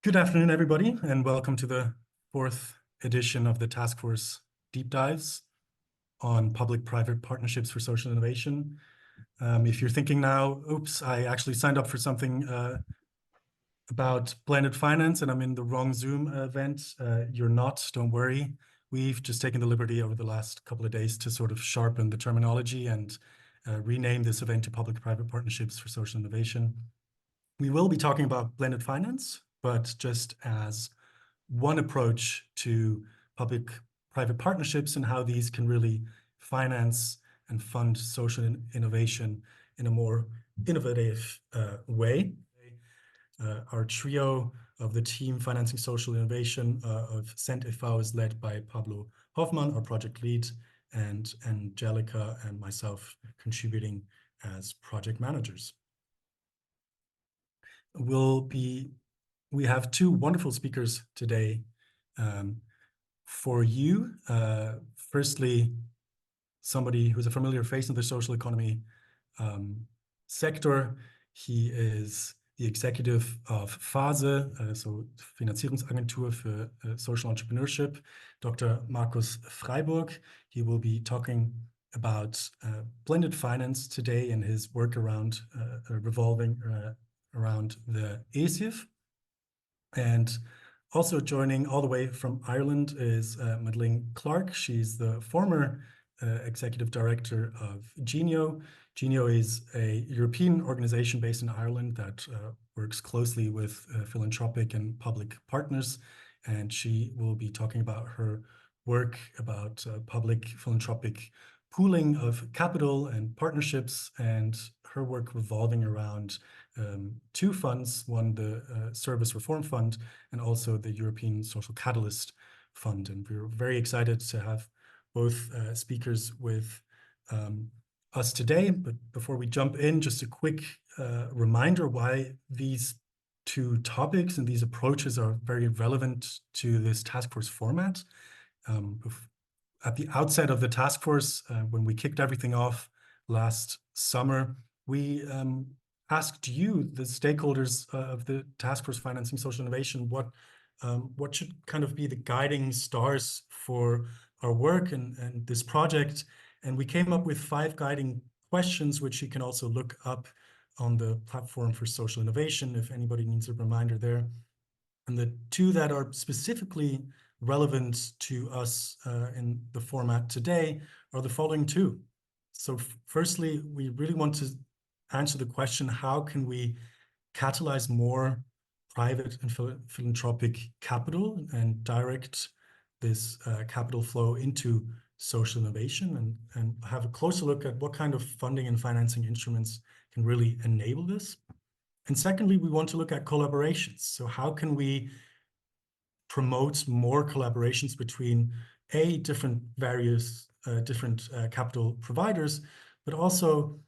Good afternoon, everybody, and welcome to the fourth edition of the Taskforce Deep Dives on public-private partnerships for social innovation. If you're thinking now, oops, I actually signed up for something about blended finance and I'm in the wrong Zoom event, you're not, don't worry. We've just taken the liberty over the last couple of days to sort of sharpen the terminology and rename this event to public-private partnerships for social innovation. We will be talking about blended finance, but just as one approach to public-private partnerships and how these can really finance and fund social innovation in a more innovative way. Our trio of the team Financing Social Innovation of CENT-e.V. is led by Pablo Hoffmann, our project lead, and Angelica and myself contributing as project managers. We have two wonderful speakers today for you. Firstly, somebody who's a familiar face in the social economy sector. He is the executive of FASE, so Finanzierungsinstrumente für Social Entrepreneurship, Dr. Markus Freiburg. He will be talking about blended finance today and his work around revolving around the ESIF. And also joining all the way from Ireland is Madeleine Clarke. She's the former executive director of Genio. Genio is a European organization based in Ireland that works closely with philanthropic and public partners. And she will be talking about her work about public philanthropic pooling of capital and partnerships, and her work revolving around two funds, one the Service Reform Fund and also the European Social Catalyst Fund. And we're very excited to have both speakers with us today. But before we jump in, just a quick reminder why these two topics and these approaches are very relevant to this task force format. At the outset of the task force, when we kicked everything off last summer, we asked you, the stakeholders of the task force financing social innovation, what should kind of be the guiding stars for our work and this project. And we came up with 5 guiding questions, which you can also look up on the platform for social innovation if anybody needs a reminder there. And the 2 that are specifically relevant to us in the format today are the following 2. So firstly, we really want to answer the question, how can we catalyze more private and philanthropic capital and direct this capital flow into social innovation, and have a closer look at what kind of funding and financing instruments can really enable this. And secondly, we want to look at collaborations. So how can we promote more collaborations between different capital providers, but also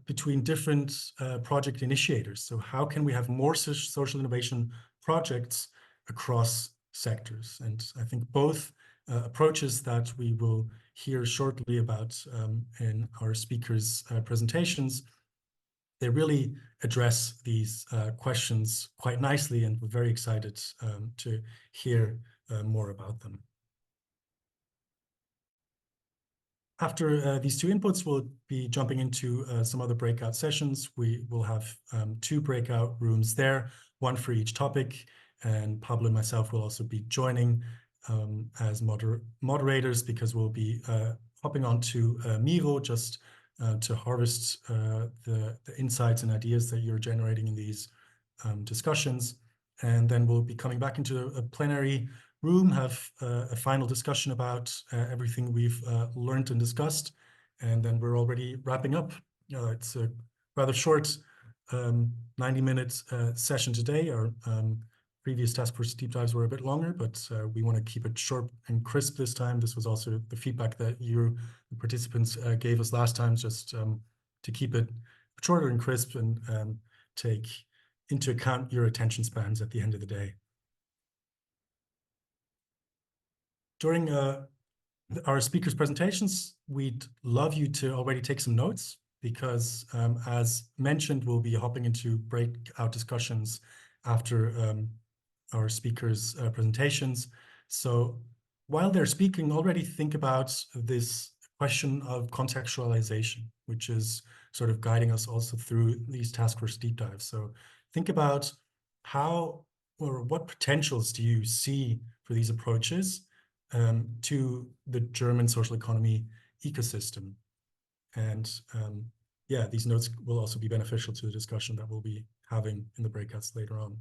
between different project initiators. So how can we have more social innovation projects across sectors? And I think both approaches that we will hear shortly about in our speakers' presentations, they really address these questions quite nicely, and we're very excited to hear more about them. After these 2 inputs, we'll be jumping into some other breakout sessions. We will have 2 breakout rooms there, 1 for each topic, and Pablo and myself will also be joining as moderators, because we'll be hopping onto Miro just to harvest the insights and ideas that you're generating in these discussions. And then we'll be coming back into a plenary room, have a final discussion about everything we've learned and discussed, and then we're already wrapping up. It's a rather short 90-minute session today. Our previous Taskforce Deep Dives were a bit longer, but we want to keep it short and crisp this time. This was also the feedback that you, the participants, gave us last time, just to keep it shorter and crisp and take into account your attention spans at the end of the day. During our speakers' presentations, we'd love you to already take some notes, because as mentioned, we'll be hopping into breakout discussions after our speakers' presentations. So while they're speaking, already think about this question of contextualization, which is sort of guiding us also through these Taskforce Deep Dives. So think about how or what potentials do you see for these approaches to the German social economy ecosystem. And yeah, these notes will also be beneficial to the discussion that we'll be having in the breakouts later on.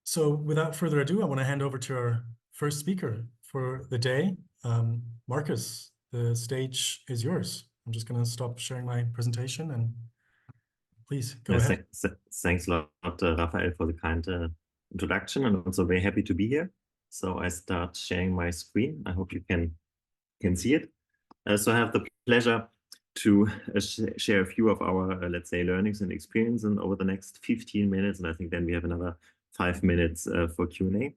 So without further ado, I want to hand over to our first speaker for the day. Markus, the stage is yours. I'm just going to stop sharing my presentation and please go ahead. Thanks a lot, Raphael, for the kind introduction, and also very happy to be here. So I start sharing my screen. I hope you can see it. So I have the pleasure to share a few of our, let's say, learnings and experiences over the next 15 minutes. And I think then we have another 5 minutes for Q&A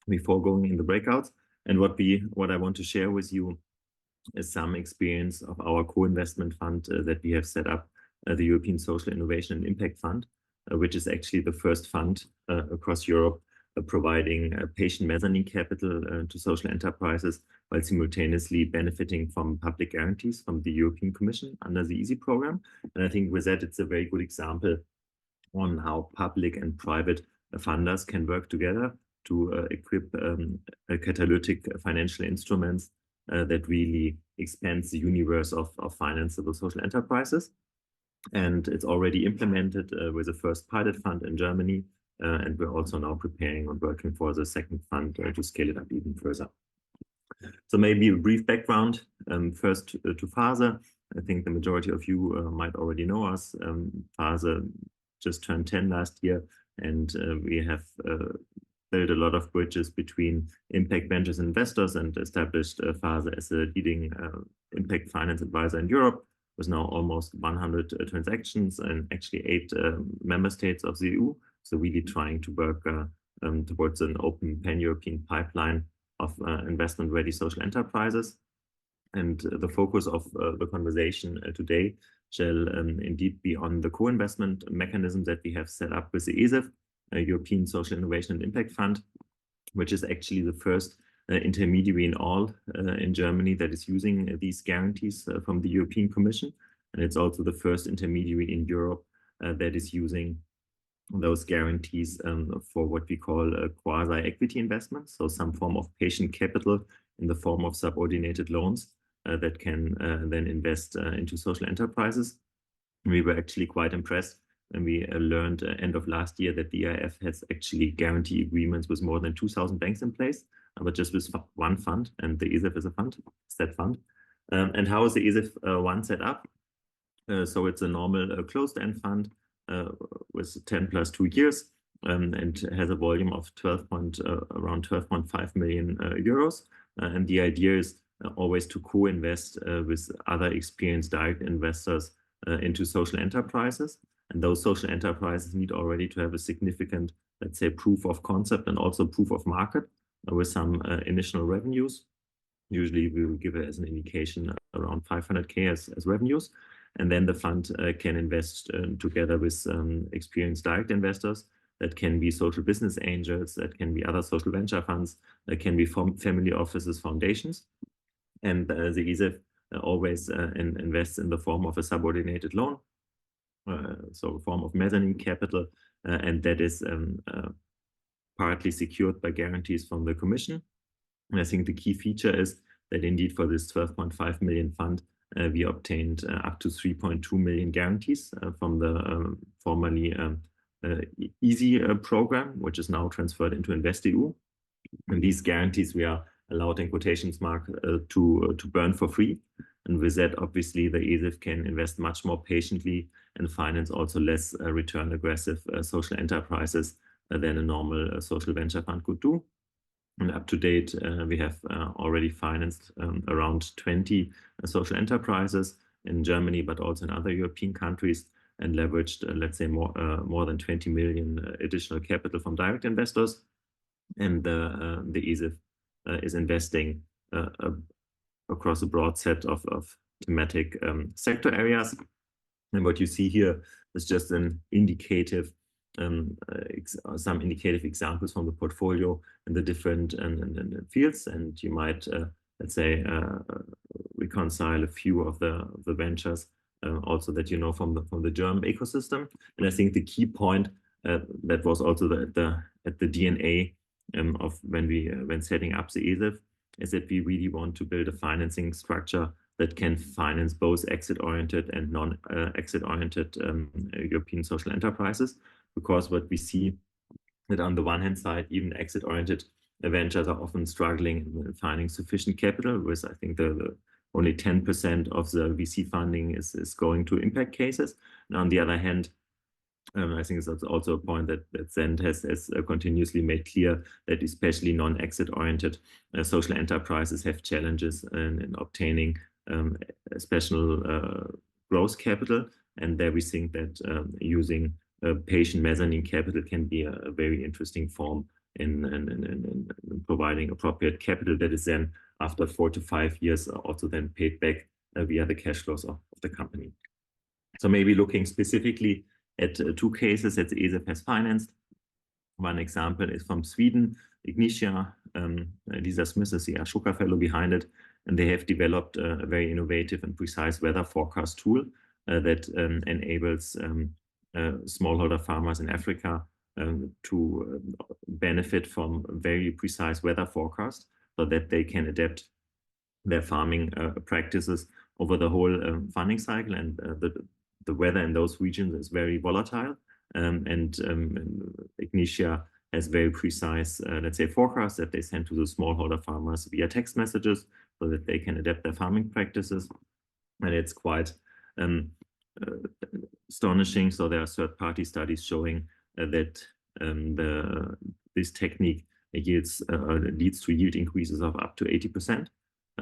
before going in the breakouts. And what I want to share with you is some experience of our co-investment fund that we have set up, the European Social Innovation and Impact Fund, which is actually the first fund across Europe providing patient mezzanine capital to social enterprises while simultaneously benefiting from public guarantees from the European Commission under the EASY program. And I think with that, it's a very good example on how public and private funders can work together to equip catalytic financial instruments that really expands the universe of financeable social enterprises. And it's already implemented with the first pilot fund in Germany. And we're also now preparing and working for the second fund to scale it up even further. So maybe a brief background first to FASE. I think the majority of you might already know us. FASE just turned 10 last year, and we have built a lot of bridges between impact ventures investors and established FASE as a leading impact finance advisor in Europe, with now almost 100 transactions and actually 8 member states of the EU. So really trying to work towards an open pan-European pipeline of investment-ready social enterprises. And the focus of the conversation today shall indeed be on the co-investment mechanism that we have set up with the ESIF, European Social Innovation and Impact Fund, which is actually the first intermediary in all in Germany that is using these guarantees from the European Commission. And it's also the first intermediary in Europe that is using those guarantees for what we call quasi-equity investments, so some form of patient capital in the form of subordinated loans that can then invest into social enterprises. We were actually quite impressed when we learned end of last year that the EIF has actually guarantee agreements with more than 2,000 banks in place, but just with one fund, and the ESIF is a fund, that fund. And how is the ESIF one set up? So it's a normal closed-end fund with 10 plus 2 years and has a volume of around 12.5 million euros. And the idea is always to co-invest with other experienced direct investors into social enterprises. And those social enterprises need already to have a significant, let's say, proof of concept and also proof of market with some initial revenues. Usually we will give it as an indication around 500K as revenues. And then the fund can invest together with experienced direct investors. That can be social business angels, that can be other social venture funds, that can be family offices, foundations. And the ESIF always invests in the form of a subordinated loan, so a form of mezzanine capital, and that is partly secured by guarantees from the Commission. And I think the key feature is that indeed for this 12.5 million fund, we obtained up to 3.2 million guarantees from the formerly EASY program, which is now transferred into InvestEU. And these guarantees we are allowed, in quotations mark, to burn for free. And with that, obviously, the ESIF can invest much more patiently and finance also less return aggressive social enterprises than a normal social venture fund could do. And up to date, we have already financed around 20 social enterprises in Germany, but also in other European countries, and leveraged, let's say, more than 20 million additional capital from direct investors. And the ESIF is investing across a broad set of thematic sector areas. And what you see here is just an indicative some indicative examples from the portfolio in the different fields, and you might, let's say, reconcile a few of the ventures also that you know from the German ecosystem. And I think the key point that was also at the DNA of when setting up the ESIF is that we really want to build a financing structure that can finance both exit-oriented and non-exit-oriented European social enterprises. Because what we see that on the one hand side, even exit-oriented ventures are often struggling in finding sufficient capital, with I think the only 10% of the VC funding is going to impact cases. And on the other hand, I think it's also a point that Zend has continuously made clear that especially non-exit oriented social enterprises have challenges in obtaining special growth capital. And there we think that using patient mezzanine capital can be a very interesting form in providing appropriate capital that is then after 4 to 5 years also then paid back via the cash flows of the company. So maybe looking specifically at two cases that the ESIF has financed. One example is from Sweden, Ignitia. Lisa Smith is the Ashoka Fellow behind it, and they have developed a very innovative and precise weather forecast tool that enables smallholder farmers in Africa to benefit from very precise weather forecast so that they can adapt their farming practices over the whole funding cycle. And the weather in those regions is very volatile, and Ignitia has very precise, let's say, forecasts that they send to the smallholder farmers via text messages so that they can adapt their farming practices. And it's quite astonishing. So there are third-party studies showing that this technique leads to yield increases of up to 80%.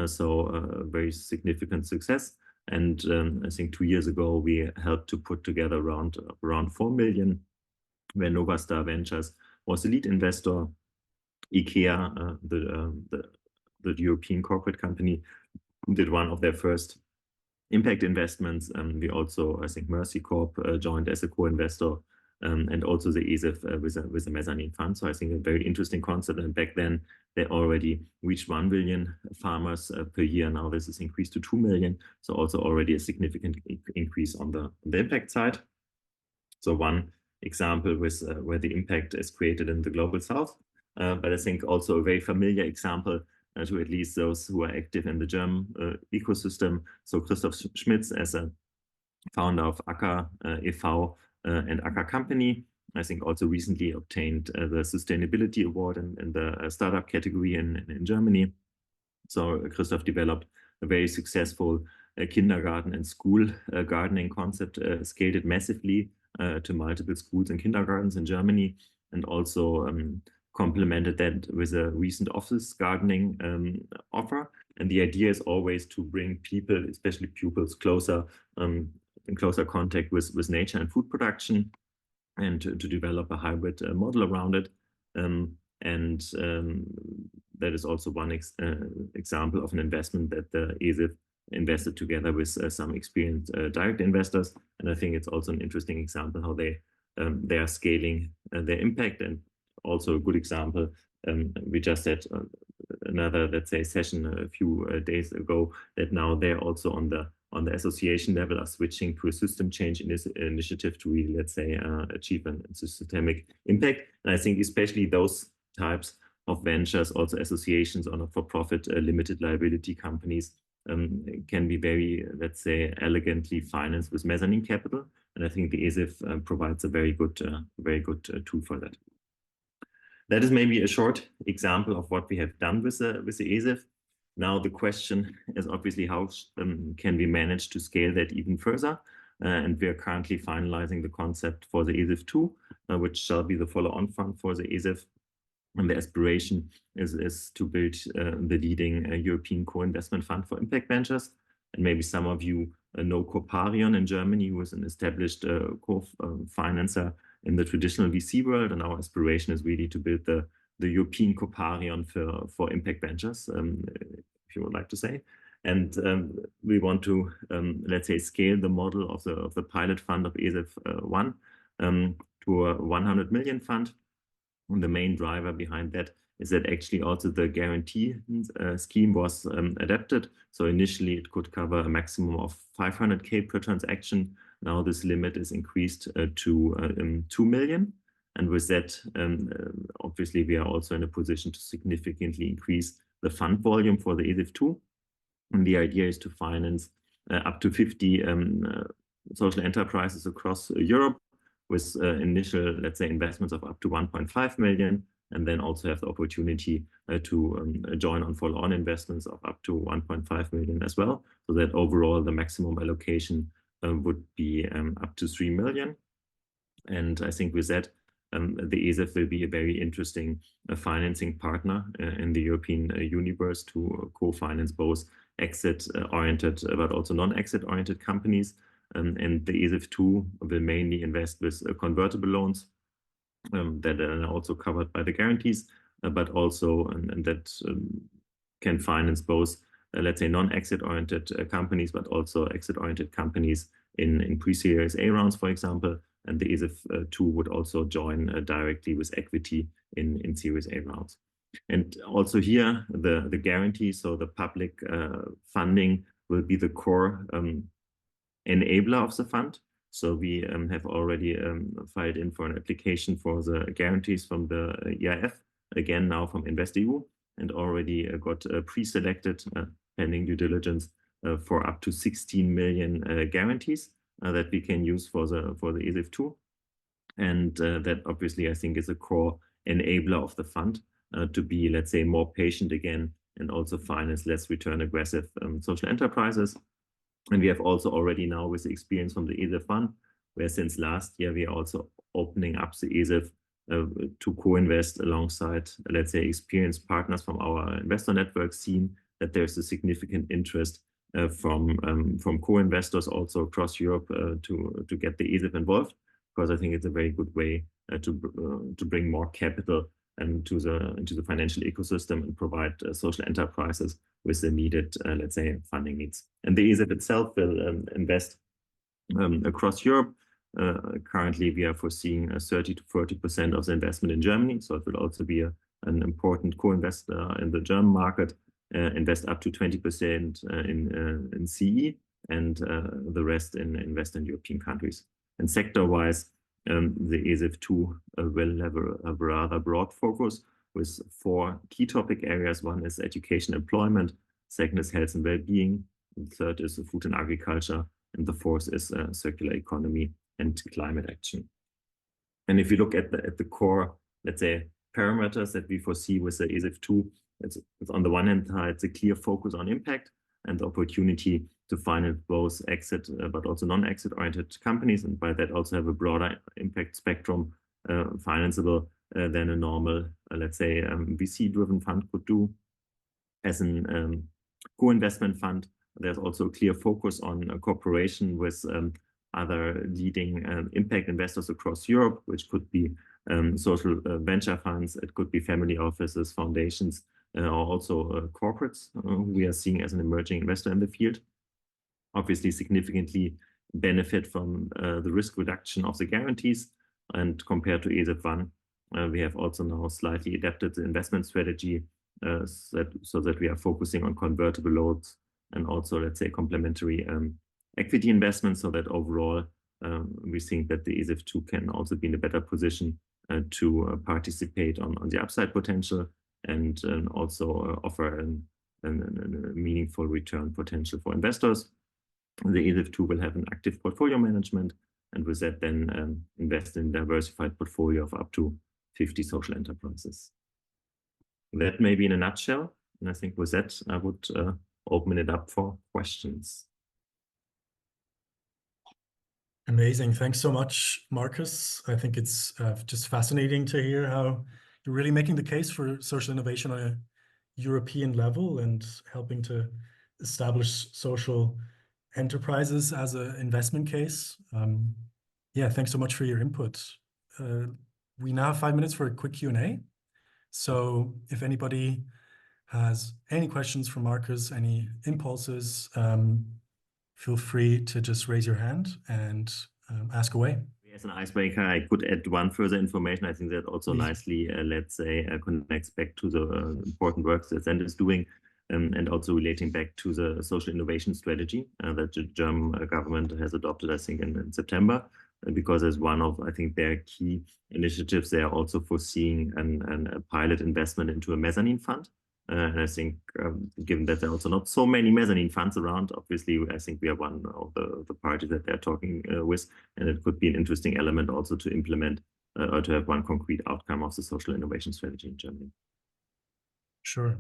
So a very significant success. And I think 2 years ago, we helped to put together around 4 million, where Novastar Ventures was the lead investor. IKEA, the European corporate company, did one of their first impact investments. We also, I think, Mercy Corp joined as a co-investor, and also the ESIF with a mezzanine fund. So I think a very interesting concept. And back then, they already reached 1 billion farmers per year. Now this is increased to 2 million. So also already a significant increase on the impact side. So one example with where the impact is created in the global south. But I think also a very familiar example to at least those who are active in the German ecosystem. So Christoph Schmitz, as a founder of Acker e.V. And Acker Company, I think also recently obtained the Sustainability Award in the startup category in Germany. So Christoph developed a very successful kindergarten and school gardening concept, scaled it massively to multiple schools and kindergartens in Germany, and also complemented that with a recent office gardening offer. And the idea is always to bring people, especially pupils, closer in closer contact with nature and food production, and to develop a hybrid model around it. That is also one example of an investment that the ESIF invested together with some experienced direct investors. And I think it's also an interesting example how they are scaling their impact. And also a good example, we just had another, let's say, session a few days ago, that now they're also on the association level are switching to a system change in this initiative to really, let's say, achieve a systemic impact. And I think especially those types of ventures, also associations or not-for-profit limited liability companies, can be very, let's say, elegantly financed with mezzanine capital. And I think the ESIF provides a very good tool for that. That is maybe a short example of what we have done with the ESIF. Now the question is obviously how can we manage to scale that even further? And we are currently finalizing the concept for the ESIF 2, which shall be the follow-on fund for the ESIF. And the aspiration is to build the leading European co-investment fund for impact ventures. And maybe some of you know Coparion in Germany, who is an established co-financer in the traditional VC world. And our aspiration is really to build the European Coparion for impact ventures, if you would like to say. And we want to, let's say, scale the model of the pilot fund of ESIF 1 to a 100 million fund. And the main driver behind that is that actually also the guarantee scheme was adapted. So initially it could cover a maximum of 500K per transaction. Now this limit is increased to 2 million. And with that, obviously, we are also in a position to significantly increase the fund volume for the ESIF2. And the idea is to finance up to 50 social enterprises across Europe with initial, let's say, investments of up to 1.5 million, and then also have the opportunity to join on follow-on investments of up to 1.5 million as well. So that overall, the maximum allocation would be up to 3 million. And I think with that, the ESIF will be a very interesting financing partner in the European universe to co-finance both exit-oriented but also non-exit-oriented companies. And the ESIF2 will mainly invest with convertible loans that are also covered by the guarantees, but also and that can finance both, let's say, non-exit-oriented companies, but also exit-oriented companies in pre-Series A rounds, for example. And the ESIF2 would also join directly with equity in Series A rounds. And also here, the guarantee, so the public funding will be the core enabler of the fund. So we have already filed in for an application for the guarantees from the EIF, again now from InvestEU, and already got pre-selected pending due diligence for up to 16 million guarantees that we can use for the ESIF2. And that obviously I think is a core enabler of the fund to be, let's say, more patient again and also finance less return aggressive social enterprises. And we have also already now with the experience from the ESIF fund, where since last year we are also opening up the ESIF to co-invest alongside, let's say, experienced partners from our investor network, seen that there's a significant interest from co-investors also across Europe to get the ESIF involved, because I think it's a very good way to bring more capital into the financial ecosystem and provide social enterprises with the needed, let's say, funding needs. And the ESIF itself will invest across Europe. Currently, we are foreseeing 30 to 40% of the investment in Germany. So it will also be an important co-investor in the German market, invest up to 20% in CE, and the rest in Western European countries. And sector-wise, the ESIF2 will have a rather broad focus with 4 key topic areas. One is education, employment. Second is health and well-being. The third is food and agriculture. And the fourth is circular economy and climate action. And if you look at the core, let's say, parameters that we foresee with the ESIF2, it's on the one hand side, it's a clear focus on impact and the opportunity to finance both exit but also non-exit oriented companies, and by that also have a broader impact spectrum financeable than a normal, let's say, VC-driven fund could do. As an co-investment fund, there's also a clear focus on cooperation with other leading impact investors across Europe, which could be social venture funds, it could be family offices, foundations, or also corporates we are seeing as an emerging investor in the field. Obviously, significantly benefit from the risk reduction of the guarantees, and compared to ESIF1, we have also now slightly adapted the investment strategy so that we are focusing on convertible loans and also, let's say, complementary equity investments, so that overall we think that the ESIF2 can also be in a better position to participate on the upside potential and also offer a meaningful return potential for investors. The ESIF2 will have an active portfolio management, and with that then invest in a diversified portfolio of up to 50 social enterprises. That may be in a nutshell, and I think with that I would open it up for questions. Amazing. Thanks so much, Markus. I think it's just fascinating to hear how you're really making the case for social innovation on a European level and helping to establish social enterprises as an investment case. Yeah, thanks so much for your input. We now have 5 minutes for a quick Q&A. So if anybody has any questions for Markus, any impulses, feel free to just raise your hand and ask away. We As an icebreaker, I could add one further information. I think that also Please. nicely, let's say, connects back to the important work that Zen is doing, and also relating back to the social innovation strategy that the German government has adopted, I think, in September, because as one of, I think, their key initiatives, they are also foreseeing a pilot investment into a mezzanine fund. And I think, given that there are also not so many mezzanine funds around, obviously, I think we are one of the parties that they're talking with, and it could be an interesting element also to implement or to have one concrete outcome of the social innovation strategy in Germany. Sure.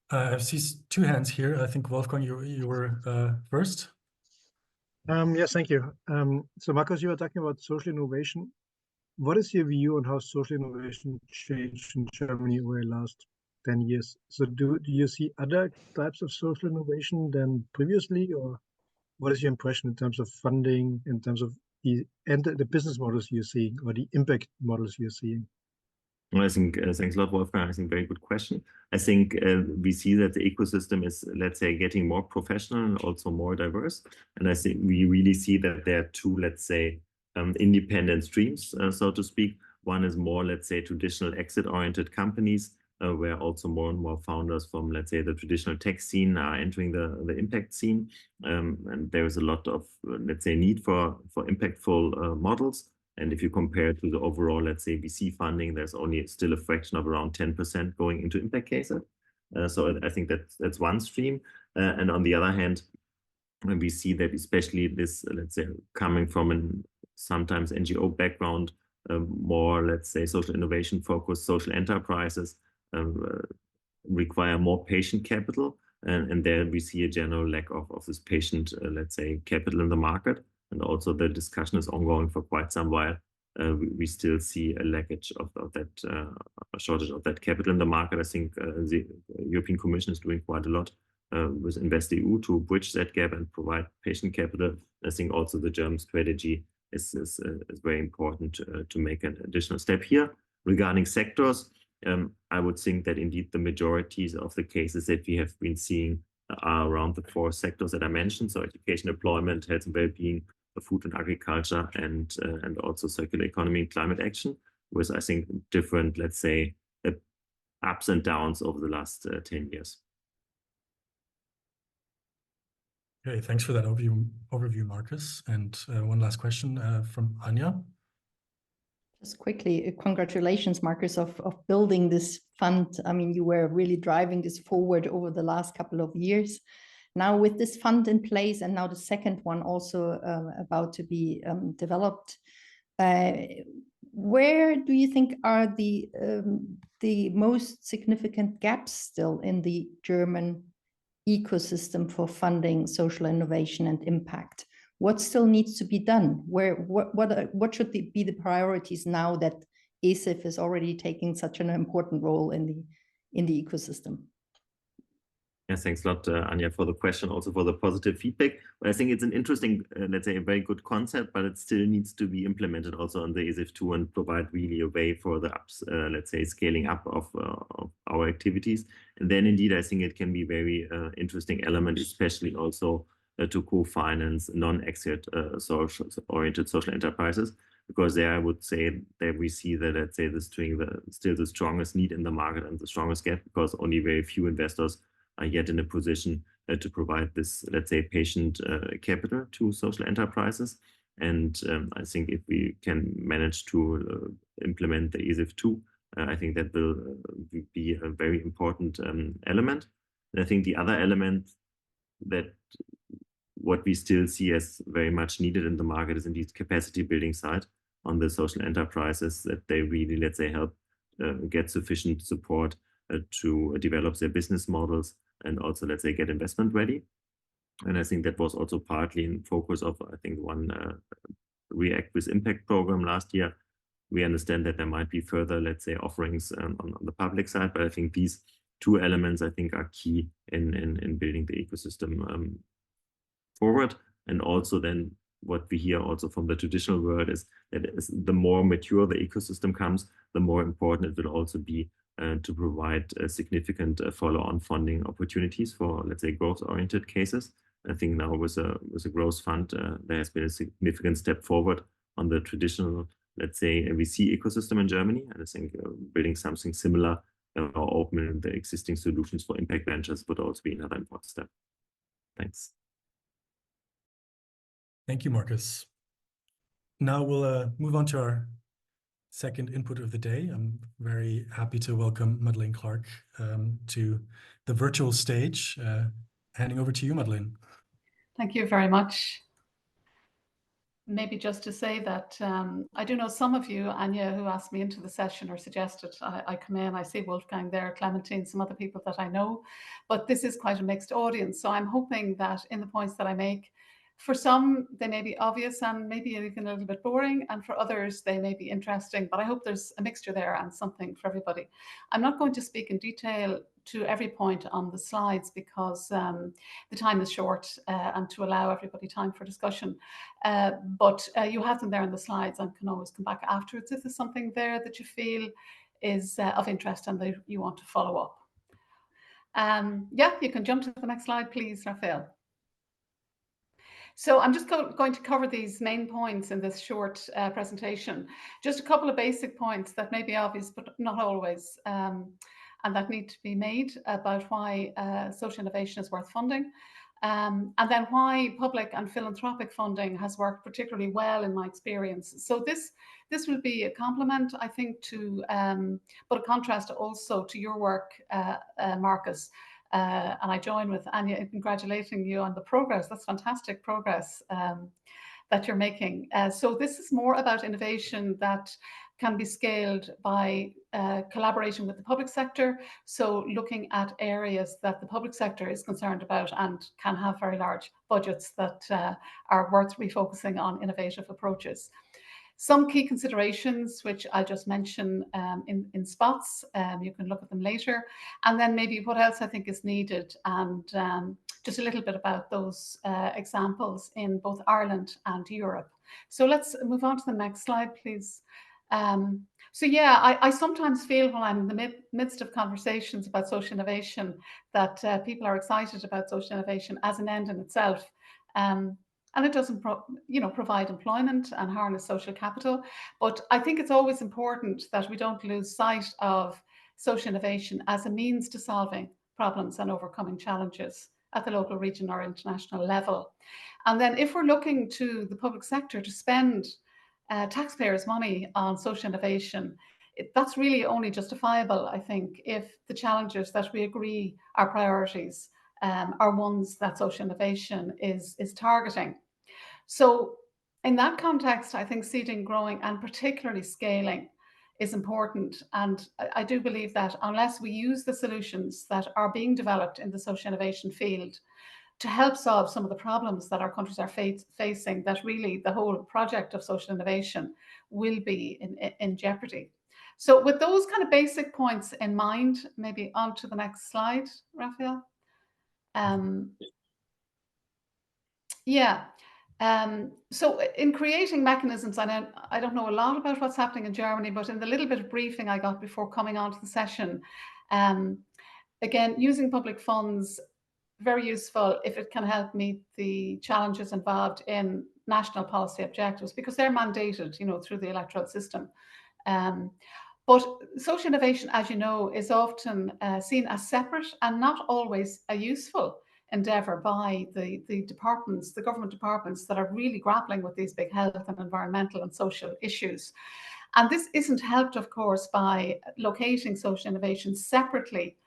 I see two hands here. I think, Wolfgang, you were first. Yes, thank you. So, Markus, you were talking about social innovation. What is your view on how social innovation changed in Germany over the last 10 years? So do you see other types of social innovation than previously, or what is your impression in terms of funding, in terms of the business models you're seeing, or the impact models you're seeing? Well, I think, thanks a lot, Wolfgang. I think very good question. I think we see that the ecosystem is, let's say, getting more professional and also more diverse. And I think we really see that there are two, let's say, independent streams, so to speak. One is more, let's say, traditional exit-oriented companies, where also more and more founders from, let's say, the traditional tech scene are entering the impact scene. And there is a lot of, let's say, need for impactful models. And if you compare to the overall, let's say, VC funding, there's only still a fraction of around 10% going into impact cases. So I think that's one stream. And on the other hand, we see that especially this, let's say, coming from an sometimes NGO background, more, let's say, social innovation focused social enterprises require more patient capital. And there we see a general lack of this patient, let's say, capital in the market. And also the discussion is ongoing for quite some while. We still see a lackage of that, a shortage of that capital in the market. I think the European Commission is doing quite a lot with InvestEU to bridge that gap and provide patient capital. I think also the German strategy is very important to make an additional step here. Regarding sectors, I would think that indeed the majorities of the cases that we have been seeing are around the four sectors that I mentioned. So education, employment, health and well-being, food and agriculture, and also circular economy and climate action, with, I think, different, let's say, ups and downs over the last 10 years. Okay, thanks for that overview, Markus. And one last question from Anja. Just quickly, congratulations, Markus, of building this fund. I mean, you were really driving this forward over the last couple of years. Now with this fund in place, and now the second one also about to be developed, where do you think are the most significant gaps still in the German ecosystem for funding social innovation and impact? What still needs to be done? What should be the priorities now that ESIF is already taking such an important role in the ecosystem? Yeah, thanks a lot, Anja, for the question, also for the positive feedback. But I think it's an interesting, let's say, a very good concept, but it still needs to be implemented also on the ESIF2 and provide really a way for the let's say, scaling up of our activities. And then indeed, I think it can be very interesting element, especially also to co-finance non-exit oriented social enterprises, because there I would say that we see that, let's say, still the strongest need in the market and the strongest gap, because only very few investors are yet in a position to provide this, let's say, patient capital to social enterprises. And I think if we can manage to implement the ESIF2, I think that will be a very important element. And I think the other element that what we still see as very much needed in the market is indeed capacity building side on the social enterprises, that they really, let's say, help get sufficient support to develop their business models and also, let's say, get investment ready. And I think that was also partly in focus of, I think, one React with Impact program last year. We understand that there might be further, let's say, offerings on the public side, but I think these two elements, I think, are key in building the ecosystem forward. And also then what we hear also from the traditional world is that the more mature the ecosystem comes, the more important it will also be to provide significant follow-on funding opportunities for, let's say, growth-oriented cases. I think now with a growth fund, there has been a significant step forward on the traditional, let's say, VC ecosystem in Germany. And I think building something similar or opening the existing solutions for impact ventures would also be another important step. Thanks. Thank you, Markus. Now we'll move on to our second input of the day. I'm very happy to welcome Madeleine Clarke to the virtual stage. Handing over to you, Madeleine. Thank you very much. Maybe just to say that I do know some of you, Anya, who asked me into the session or suggested I come in. I see Wolfgang there, Clementine, some other people that I know, but this is quite a mixed audience. So I'm hoping that in the points that I make, for some, they may be obvious and maybe even a little bit boring, and for others, they may be interesting, but I hope there's a mixture there and something for everybody. I'm not going to speak in detail to every point on the slides because the time is short and to allow everybody time for discussion. But you have them there in the slides and can always come back afterwards if there's something there that you feel is of interest and that you want to follow up. Yeah, you can jump to the next slide, please, Raphael. So I'm just going to cover these main points in this short presentation. Just a couple of basic points that may be obvious, but not always, and that need to be made about why social innovation is worth funding, and then why public and philanthropic funding has worked particularly well in my experience. So this will be a complement, I think, to, but a contrast also to your work, Markus. And I join with Anya in congratulating you on the progress. That's fantastic progress that you're making. So this is more about innovation that can be scaled by collaboration with the public sector. So looking at areas that the public sector is concerned about and can have very large budgets that are worth refocusing on innovative approaches. Some key considerations, which I'll just mention in spots, you can look at them later, and then maybe what else I think is needed, and just a little bit about those examples in both Ireland and Europe. So let's move on to the next slide, please. So yeah, I sometimes feel when I'm in the midst of conversations about social innovation that people are excited about social innovation as an end in itself. And it doesn't provide employment and harness social capital. But I think it's always important that we don't lose sight of social innovation as a means to solving problems and overcoming challenges at the local, region or international level. And then if we're looking to the public sector to spend taxpayers' money on social innovation, that's really only justifiable, I think, if the challenges that we agree are priorities are ones that social innovation is targeting. So in that context, I think seeding, growing, and particularly scaling is important. And I do believe that unless we use the solutions that are being developed in the social innovation field to help solve some of the problems that our countries are facing, that really the whole project of social innovation will be in jeopardy. So with those kind of basic points in mind, maybe on to the next slide, Raphael. Yeah. So in creating mechanisms, I don't know a lot about what's happening in Germany, but in the little bit of briefing I got before coming onto the session, again, using public funds, very useful if it can help meet the challenges involved in national policy objectives, because they're mandated, through the electoral system. But social innovation, as you know, is often seen as separate and not always a useful endeavour by the departments, the government departments that are really grappling with these big health and environmental and social issues. And this isn't helped, of course, by locating social innovation separately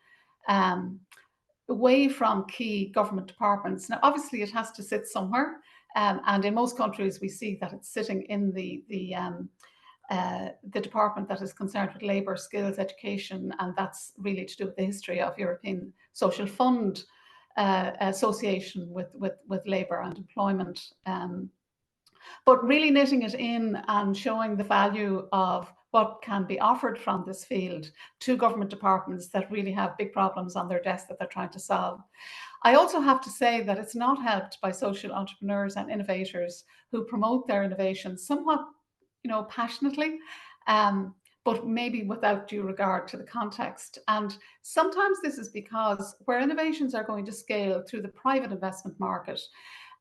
away from key government departments. Now, obviously, it has to sit somewhere. And in most countries, we see that it's sitting in the department that is concerned with labour, skills, education, and that's really to do with the history of European Social Fund association with labour and employment. But really knitting it in and showing the value of what can be offered from this field to government departments that really have big problems on their desk that they're trying to solve. I also have to say that it's not helped by social entrepreneurs and innovators who promote their innovations somewhat, passionately, but maybe without due regard to the context. And sometimes this is because where innovations are going to scale through the private investment market,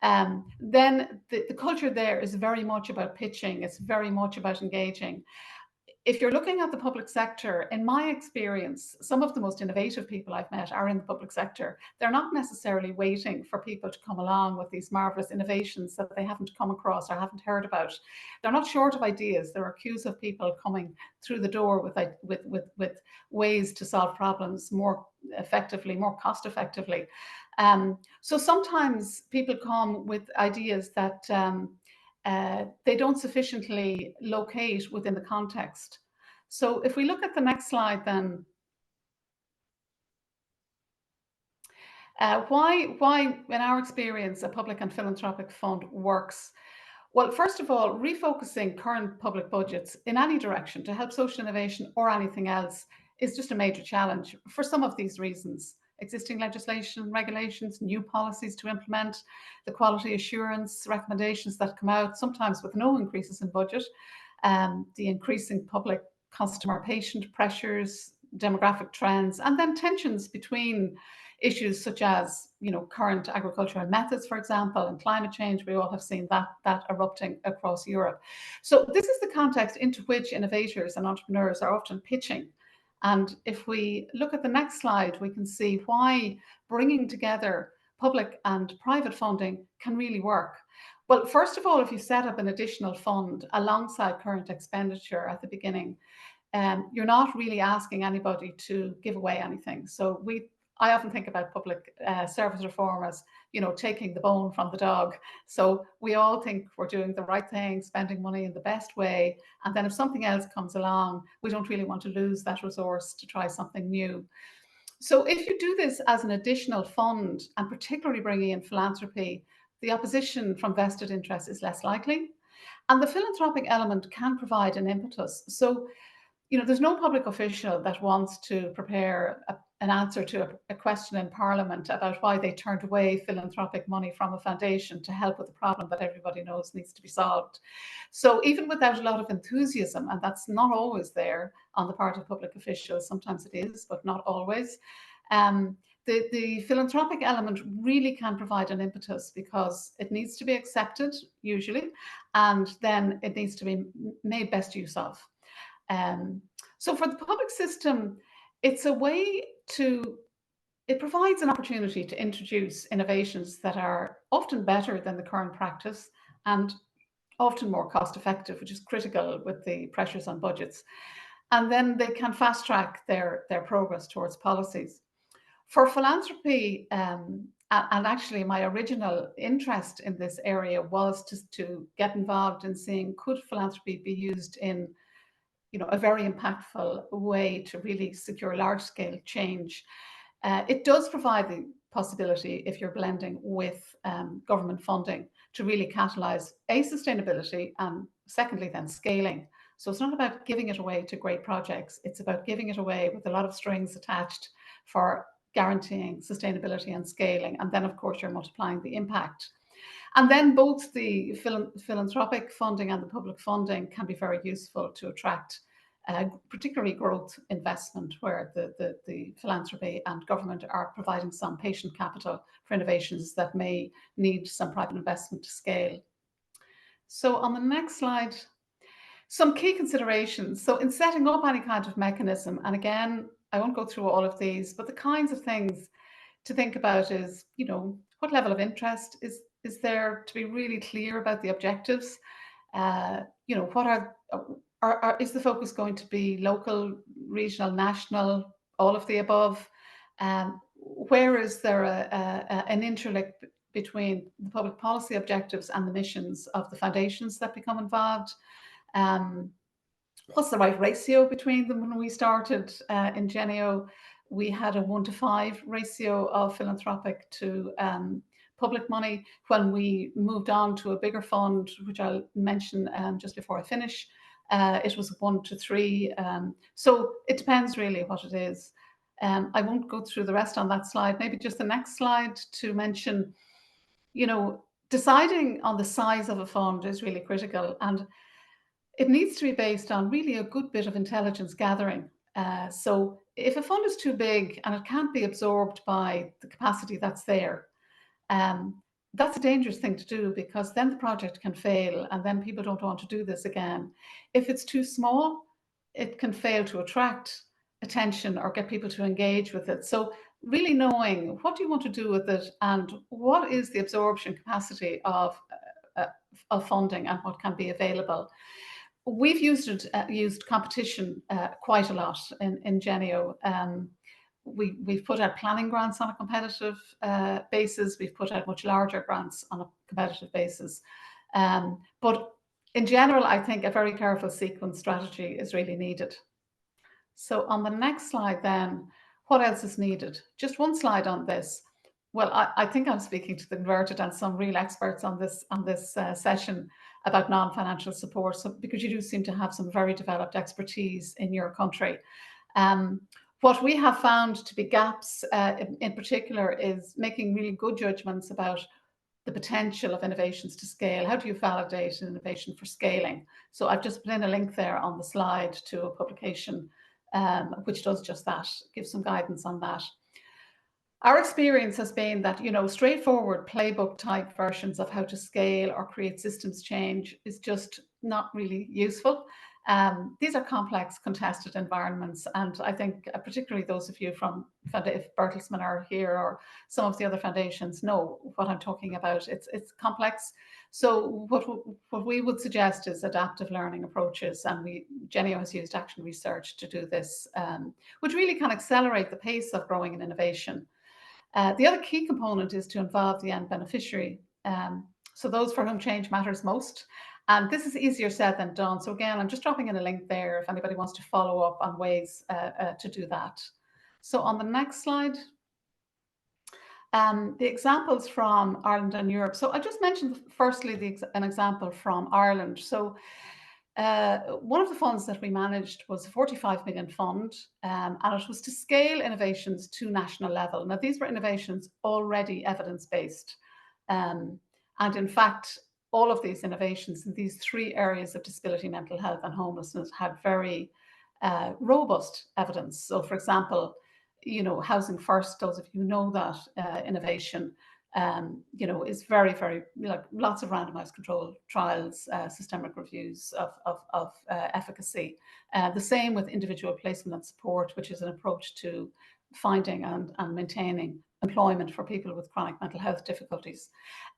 then the culture there is very much about pitching. It's very much about engaging. If you're looking at the public sector, in my experience, some of the most innovative people I've met are in the public sector. They're not necessarily waiting for people to come along with these marvelous innovations that they haven't come across or haven't heard about. They're not short of ideas. There are queues of people coming through the door with ways to solve problems more effectively, more cost effectively. So sometimes people come with ideas that they don't sufficiently locate within the context. So if we look at the next slide, then why, in our experience, a public and philanthropic fund works? Well, first of all, refocusing current public budgets in any direction to help social innovation or anything else is just a major challenge for some of these reasons. Existing legislation, regulations, new policies to implement, the quality assurance recommendations that come out, sometimes with no increases in budget, the increasing public customer patient pressures, demographic trends, and then tensions between issues such as, current agricultural methods, for example, and climate change. We all have seen that erupting across Europe. So this is the context into which innovators and entrepreneurs are often pitching. And if we look at the next slide, we can see why bringing together public and private funding can really work. Well, first of all, if you set up an additional fund alongside current expenditure at the beginning, you're not really asking anybody to give away anything. So I often think about public service reform as, taking the bone from the dog. So we all think we're doing the right thing, spending money in the best way. And then if something else comes along, we don't really want to lose that resource to try something new. So if you do this as an additional fund, and particularly bringing in philanthropy, the opposition from vested interests is less likely. And the philanthropic element can provide an impetus. So, there's no public official that wants to prepare an answer to a question in Parliament about why they turned away philanthropic money from a foundation to help with a problem that everybody knows needs to be solved. So even without a lot of enthusiasm, and that's not always there on the part of public officials, sometimes it is, but not always, the philanthropic element really can provide an impetus because it needs to be accepted, usually, and then it needs to be made best use of. So for the public system, it's a way it provides an opportunity to introduce innovations that are often better than the current practice and often more cost effective, which is critical with the pressures on budgets. And then they can fast track their progress towards policies. For philanthropy, and actually my original interest in this area was to get involved in seeing, could philanthropy be used in a very impactful way to really secure large-scale change. It does provide the possibility, if you're blending with government funding, to really catalyse sustainability and secondly then scaling. So it's not about giving it away to great projects, it's about giving it away with a lot of strings attached for guaranteeing sustainability and scaling. And then of course you're multiplying the impact. And then both the philanthropic funding and the public funding can be very useful to attract particularly growth investment, where the philanthropy and government are providing some patient capital for innovations that may need some private investment to scale. So on the next slide, some key considerations. So in setting up any kind of mechanism, and again, I won't go through all of these, but the kinds of things to think about is, what level of interest is there, to be really clear about the objectives? What is the focus going to be local, regional, national, all of the above? Where is there an interlink between the public policy objectives and the missions of the foundations that become involved? What's the right ratio between them? When we started in Genio, we had a 1:5 ratio of philanthropic to public money. When we moved on to a bigger fund, which I'll mention just before I finish, it was 1:3. So it depends really what it is. I won't go through the rest on that slide. Maybe just the next slide to mention, deciding on the size of a fund is really critical, and it needs to be based on really a good bit of intelligence gathering. So if a fund is too big and it can't be absorbed by the capacity that's there, that's a dangerous thing to do, because then the project can fail and then people don't want to do this again. If it's too small, it can fail to attract attention or get people to engage with it. So really knowing what do you want to do with it and what is the absorption capacity of funding and what can be available. We've used competition quite a lot in Genio. We've put out planning grants on a competitive basis. We've put out much larger grants on a competitive basis. But in general, I think a very careful sequence strategy is really needed. So on the next slide then, what else is needed? Just one slide on this. Well, I think I'm speaking to the converted and some real experts on this session about non-financial support, so, because you do seem to have some very developed expertise in your country. What we have found to be gaps in particular is making really good judgments about the potential of innovations to scale. How do you validate an innovation for scaling? So I've just put in a link there on the slide to a publication which does just that, gives some guidance on that. Our experience has been that, you know, straightforward playbook type versions of how to scale or create systems change is just not really useful. These are complex, contested environments, and I think particularly those of you from, if Bertelsmann are here or some of the other foundations know what I'm talking about. It's complex. So what we would suggest is adaptive learning approaches, and Genio has used action research to do this, which really can accelerate the pace of growing an innovation. The other key component is to involve the end beneficiary, so those for whom change matters most. And this is easier said than done. So again, I'm just dropping in a link there if anybody wants to follow up on ways to do that. So on the next slide, the examples from Ireland and Europe. So I just mentioned firstly an example from Ireland. So one of the funds that we managed was a 45 million fund, and it was to scale innovations to national level. Now, these were innovations already evidence-based. And in fact, all of these innovations in these three areas of disability, mental health and homelessness had very robust evidence. So for example, you know, Housing First, those of you know that innovation, you know, is very, very, like, lots of randomized controlled trials, systemic reviews of efficacy. The same with individual placement and support, which is an approach to finding and maintaining employment for people with chronic mental health difficulties.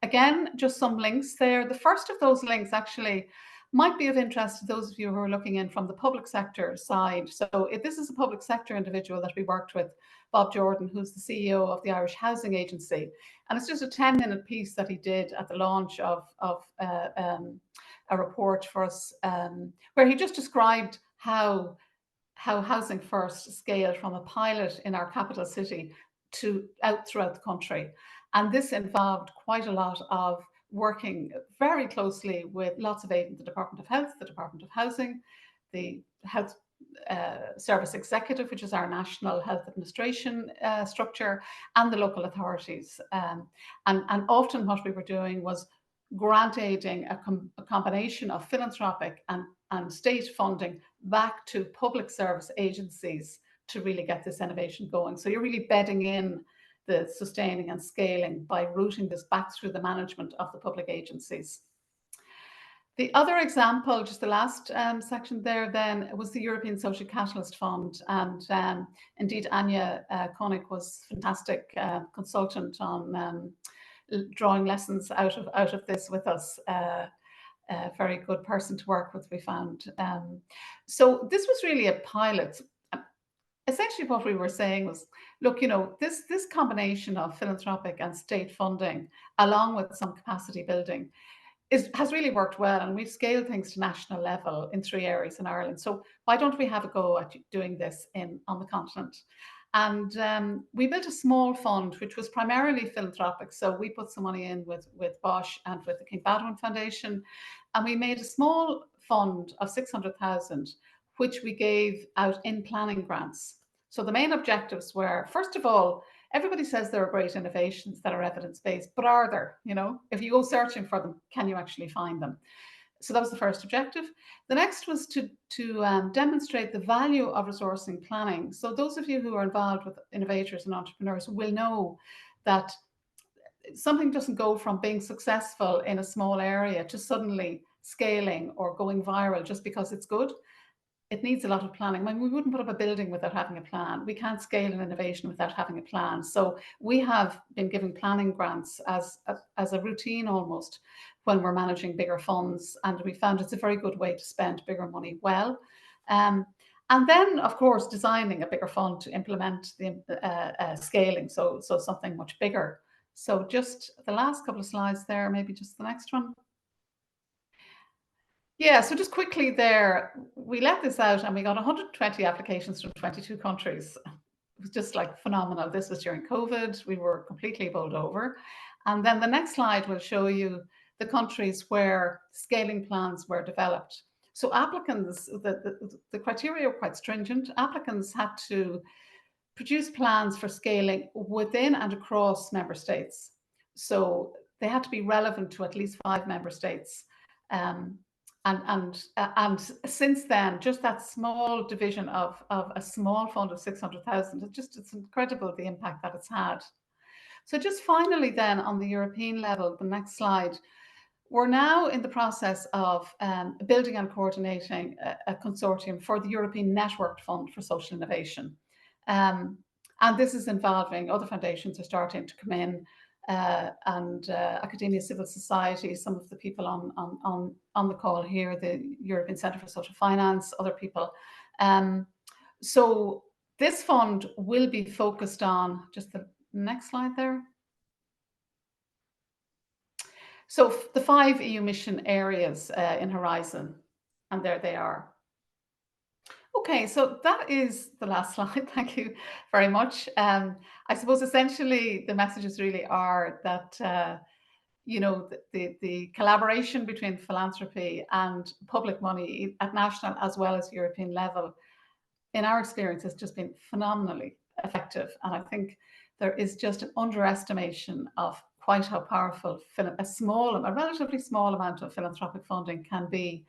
Again, just some links there. The first of those links actually might be of interest to those of you who are looking in from the public sector side. So if this is a public sector individual that we worked with, Bob Jordan, who's the CEO of the Irish Housing Agency. And it's just a 10-minute piece that he did at the launch of a report for us, where he just described how Housing First scaled from a pilot in our capital city to out throughout the country. And this involved quite a lot of working very closely with lots of aid in the Department of Health, the Department of Housing, the Health Service Executive, which is our national health administration structure, and the local authorities. And often what we were doing was grant aiding a combination of philanthropic and state funding back to public service agencies to really get this innovation going. So you're really bedding in the sustaining and scaling by routing this back through the management of the public agencies. The other example, just the last section there then, was the European Social Catalyst Fund. And indeed, Anya Koenig was a fantastic consultant on drawing lessons out of this with us. A very good person to work with, we found. So this was really a pilot. Essentially what we were saying was, look, you know, this combination of philanthropic and state funding, along with some capacity building, has really worked well, and we've scaled things to national level in 3 areas in Ireland. So why don't we have a go at doing this on the continent? And we built a small fund, which was primarily philanthropic. So we put some money in with Bosch and with the King Baldwin Foundation, and we made a small fund of 600,000, which we gave out in planning grants. So the main objectives were, first of all, everybody says there are great innovations that are evidence-based, but are there? You know, if you go searching for them, can you actually find them? So that was the first objective. The next was to demonstrate the value of resourcing planning. So those of you who are involved with innovators and entrepreneurs will know that something doesn't go from being successful in a small area to suddenly scaling or going viral just because it's good. It needs a lot of planning. I mean, we wouldn't put up a building without having a plan. We can't scale an innovation without having a plan. So we have been giving planning grants as a routine almost when we're managing bigger funds. And we found it's a very good way to spend bigger money well. And then, of course, designing a bigger fund to implement the scaling. So something much bigger. So just the last couple of slides there, maybe just the next one. Yeah, so just quickly there, we let this out and we got 120 applications from 22 countries. It was just like phenomenal. This was during COVID. We were completely bowled over. And then the next slide will show you the countries where scaling plans were developed. So applicants, the criteria were quite stringent. Applicants had to produce plans for scaling within and across member states. So they had to be relevant to at least 5 member states. And since then, just that small division of a small fund of 600,000, it's incredible the impact that it's had. So just finally then on the European level, the next slide, we're now in the process of building and coordinating a consortium for the European Networked Fund for Social Innovation. And this is involving other foundations are starting to come in, and academia, civil society, some of the people on the call here, the European Centre for Social Finance, other people. So this fund will be focused on, just the next slide there. So the 5 EU mission areas in Horizon, and there they are. Okay, so that is the last slide. Thank you very much. I suppose essentially the messages really are that, you know, the collaboration between philanthropy and public money at national as well as European level, in our experience, has just been phenomenally effective. And I think there is just an underestimation of quite how powerful a relatively small amount of philanthropic funding can be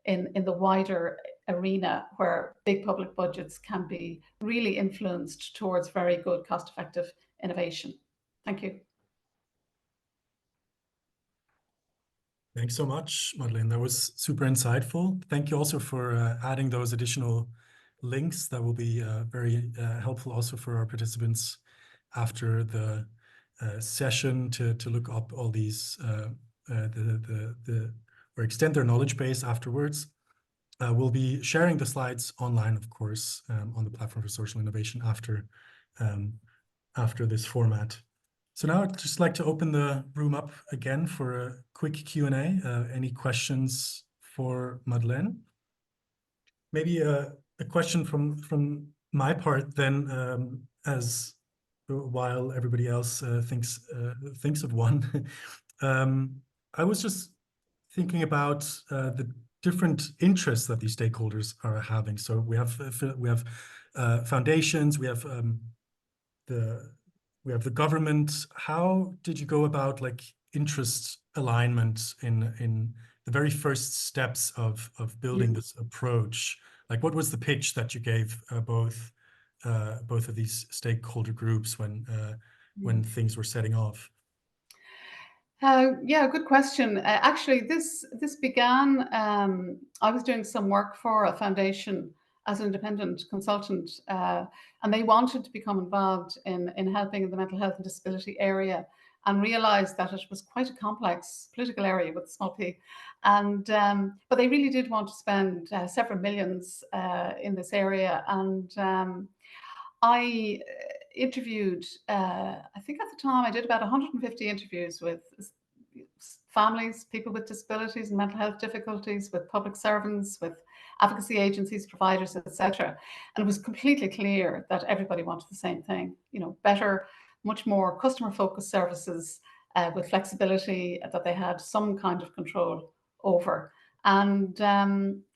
in the wider arena where big public budgets can be really influenced towards very good cost-effective innovation. Thank you. Thanks so much, Madeleine. That was super insightful. Thank you also for adding those additional links. That will be very helpful also for our participants after the session to look up all these or extend their knowledge base afterwards. We'll be sharing the slides online, of course, on the Platform for Social Innovation after this format. So now I'd just like to open the room up again for a quick Q&A. Any questions for Madeleine? Maybe a question from my part then, as while everybody else thinks of one. I was just thinking about the different interests that these stakeholders are having. So we have foundations, we have the government. How did you go about like interest alignment in the very first steps of building this approach? Like, what was the pitch that you gave both of these stakeholder groups when things were setting off? Yeah, good question. Actually, this began, I was doing some work for a foundation as an independent consultant, and they wanted to become involved in helping in the mental health and disability area, and realized that it was quite a complex political area with a small p. And but they really did want to spend several millions in this area. And I interviewed, I think at the time I did about 150 interviews with families, people with disabilities and mental health difficulties, with public servants, with advocacy agencies, providers, etc. And it was completely clear that everybody wanted the same thing, you know, better, much more customer-focused services with flexibility that they had some kind of control over. And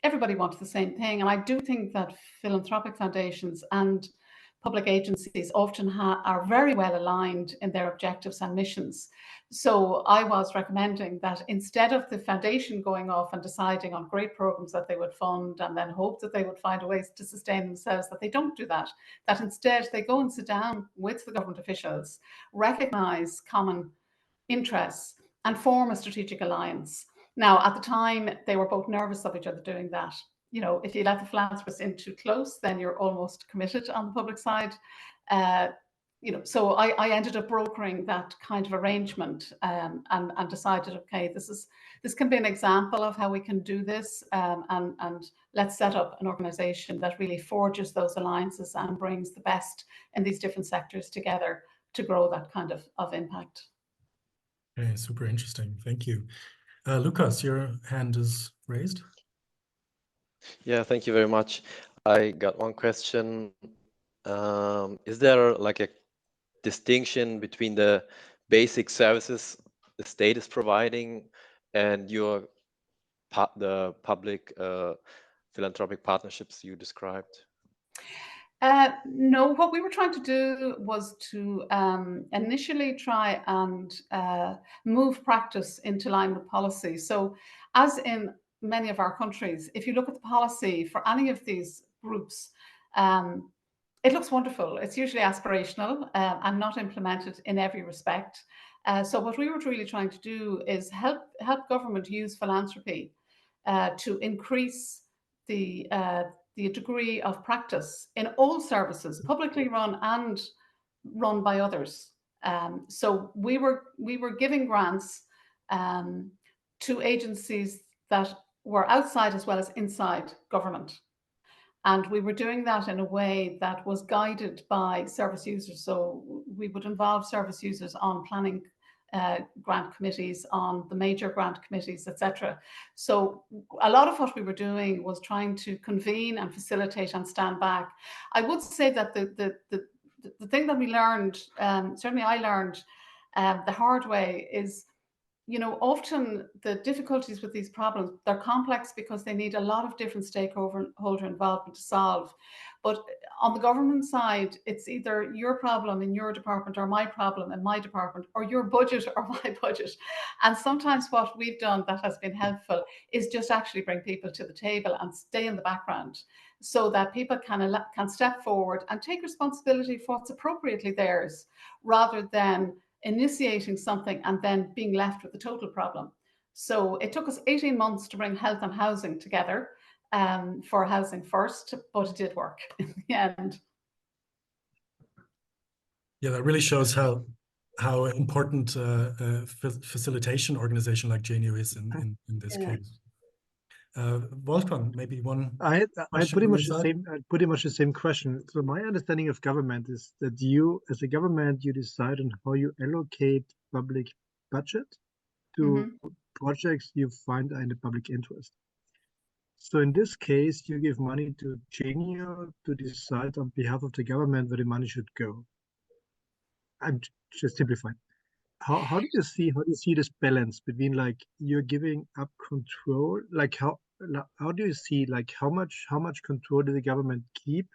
everybody wanted the same thing. And I do think that philanthropic foundations and public agencies often are very well aligned in their objectives and missions. So I was recommending that instead of the foundation going off and deciding on great programs that they would fund and then hope that they would find a way to sustain themselves, that they don't do that, that instead they go and sit down with the government officials, recognize common interests and form a strategic alliance. Now, at the time, they were both nervous of each other doing that. You know, if you let the philanthropists in too close, then you're almost committed on the public side. You know, so I ended up brokering that kind of arrangement, and decided, okay, this can be an example of how we can do this, and let's set up an organization that really forges those alliances and brings the best in these different sectors together to grow that kind of impact. Okay, super interesting. Thank you. Lucas, your hand is raised. Yeah, thank you very much. I got one question. Is there like a distinction between the basic services the state is providing and the public philanthropic partnerships you described? No, what we were trying to do was to initially try and move practice into line with policy. So as in many of our countries, if you look at the policy for any of these groups, it looks wonderful. It's usually aspirational and not implemented in every respect. So what we were really trying to do is help government use philanthropy to increase the degree of practice in all services, publicly run and run by others. So we were giving grants to agencies that were outside as well as inside government. And we were doing that in a way that was guided by service users. So we would involve service users on planning grant committees, on the major grant committees, etc. So a lot of what we were doing was trying to convene and facilitate and stand back. I would say that the thing that we learned, certainly I learned the hard way, is, you know, often the difficulties with these problems, they're complex because they need a lot of different stakeholder involvement to solve. But on the government side, it's either your problem in your department or my problem in my department, or your budget or my budget. And sometimes what we've done that has been helpful is just actually bring people to the table and stay in the background so that people can step forward and take responsibility for what's appropriately theirs, rather than initiating something and then being left with the total problem. So it took us 18 months to bring health and housing together for Housing First, but it did work in the end. Yeah, that really shows how important a facilitation organization like Genio is in this case. Wolfgang, maybe one. I had pretty much the same question. So my understanding of government is that you, as a government, you decide on how you allocate public budget to projects you find are in the public interest. So in this case, you give money to Genio to decide on behalf of the government where the money should go. I'm just simplifying. How do you see this balance between, like, you're giving up control, like how do you see, like, how much control did the government keep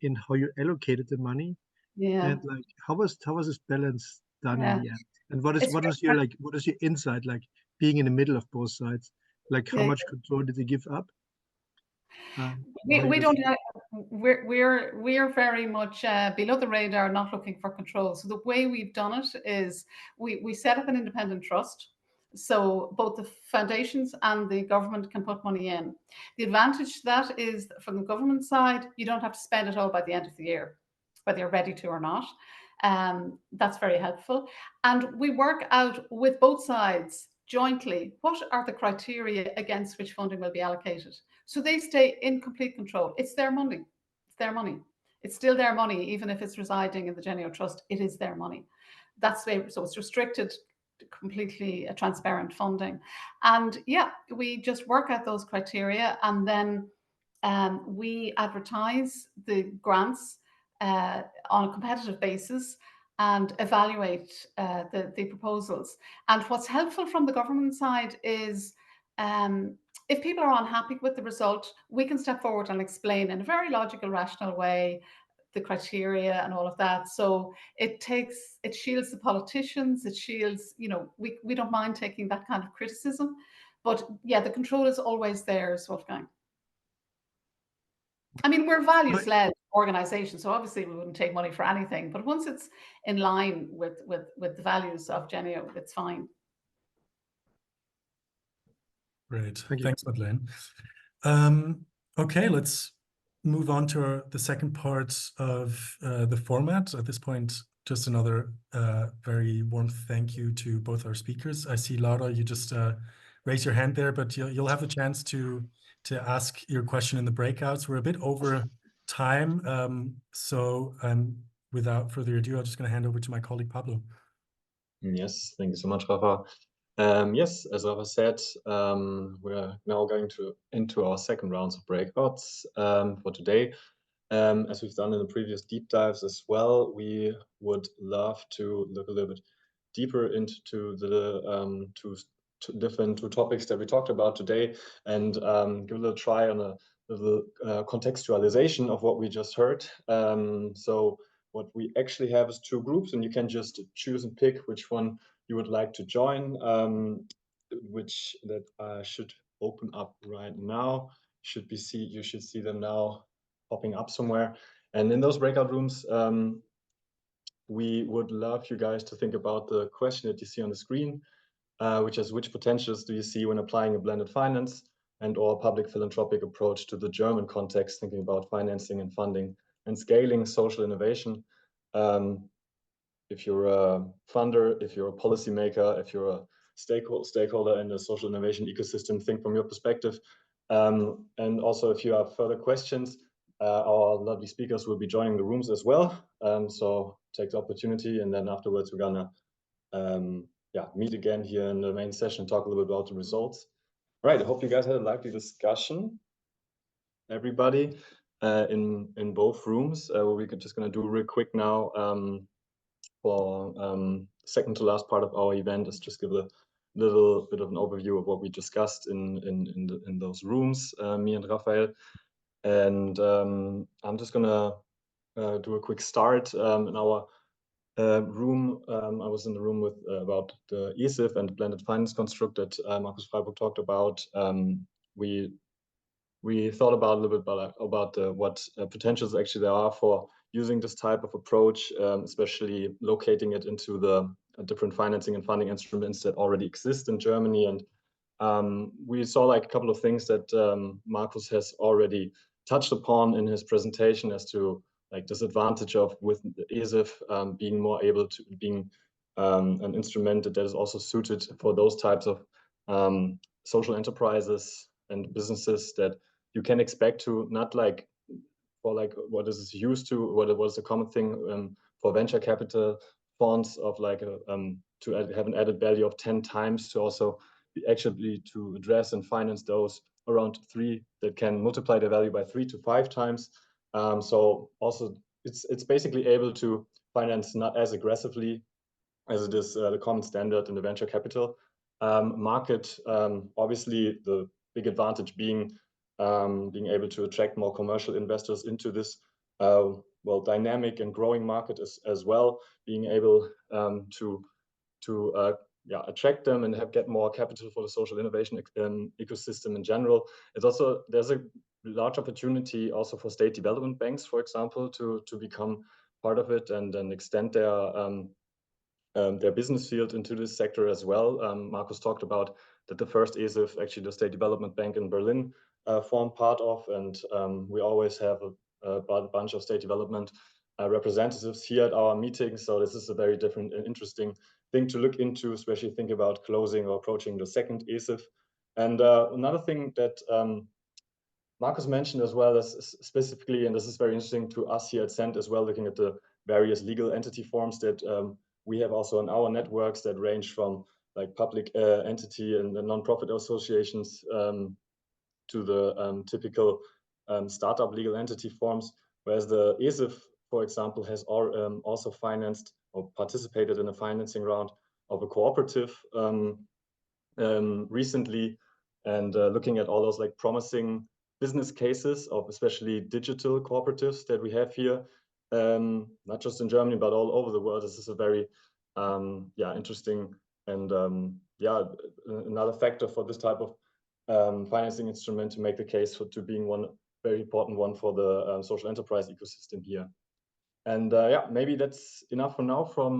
in how you allocated the money? Yeah. And like how was this balance done in the end? And what is your insight, like, being in the middle of both sides? Like, how much control did they give up? We don't. We're very much below the radar, not looking for control. So the way we've done it is we set up an independent trust. So both the foundations and the government can put money in. The advantage to that is that from the government side, you don't have to spend it all by the end of the year, whether you're ready to or not. That's very helpful. And we work out with both sides jointly what are the criteria against which funding will be allocated. So they stay in complete control. It's their money. It's their money. It's still their money, even if it's residing in the Genio Trust. It is their money. That's so it's restricted, completely transparent funding. And yeah, we just work out those criteria, and then we advertise the grants on a competitive basis and evaluate the proposals. And what's helpful from the government side is if people are unhappy with the result, we can step forward and explain in a very logical, rational way the criteria and all of that. So it shields the politicians, it shields, you know, we don't mind taking that kind of criticism. But yeah, the control is always theirs, Wolfgang. I mean, we're values-led organization. So obviously we wouldn't take money for anything, but once it's in line with the values of Genio, it's fine. Great. Thank you. Thanks, Madeleine. Okay, let's move on to the second part of the format. At this point, just another very warm thank you to both our speakers. I see, Laura, you just raise your hand there, but you'll have a chance to ask your question in the breakouts. We're a bit over time, so without further ado, I'm just going to hand over to my colleague, Pablo. Yes, thank you so much, Rafa. Yes, as Rafa said, we're now going into our second rounds of breakouts for today. As we've done in the previous deep dives as well, we would love to look a little bit deeper into the two topics that we talked about today, and give a little try on a little contextualization of what we just heard. So what we actually have is two groups, and you can just choose and pick which one you would like to join, which that should open up right now. You should see them now popping up somewhere. And in those breakout rooms, we would love you guys to think about the question that you see on the screen, which is, which potentials do you see when applying a blended finance and or public philanthropic approach to the German context, thinking about financing and funding and scaling social innovation? If you're a funder, if you're a policymaker, if you're a stakeholder in the social innovation ecosystem, think from your perspective. And also, if you have further questions, our lovely speakers will be joining the rooms as well. So take the opportunity, and then afterwards we're gonna meet again here in the main session and talk a little bit about the results. All right, I hope you guys had a lively discussion, everybody, in both rooms. We're just gonna do real quick now. For second to last part of our event is just give a little bit of an overview of what we discussed in those rooms, me and Raphael. And I'm just gonna do a quick start in our room. I was in the room with about the ESIF and the blended finance construct that Markus Freiburg talked about. We thought about a little bit about what potentials actually there are for using this type of approach, especially locating it into the different financing and funding instruments that already exist in Germany. And we saw like a couple of things that Markus has already touched upon in his presentation as to like disadvantage of with the ESIF being more able to being an instrument that is also suited for those types of social enterprises and businesses that you can expect to not like for like what is used to what was a common thing for venture capital funds of like to have an added value of 10 times to also be actually to address and finance those around 3 that can multiply the value by 3 to 5 times. So also it's basically able to finance not as aggressively as it is the common standard in the venture capital market. Obviously, the big advantage being able to attract more commercial investors into this dynamic and growing market as well, being able to attract them and get more capital for the social innovation ecosystem in general. It's also, there's a large opportunity also for state development banks, for example, to become part of it and then extend their business field into this sector as well. Markus talked about that the first ESIF, actually the State Development Bank in Berlin, formed part of, and we always have a bunch of state development representatives here at our meetings. So this is a very different and interesting thing to look into, especially think about closing or approaching the second ESIF. And another thing that Markus mentioned as well is specifically, and this is very interesting to us here at CENT as well, looking at the various legal entity forms that we have also in our networks that range from like public entity and the non-profit associations to the typical startup legal entity forms, whereas the ESIF, for example, has also financed or participated in a financing round of a cooperative recently, and looking at all those like promising business cases of especially digital cooperatives that we have here, not just in Germany, but all over the world. This is a very interesting and another factor for this type of financing instrument to make the case to being one very important one for the social enterprise ecosystem here. And yeah, maybe that's enough for now from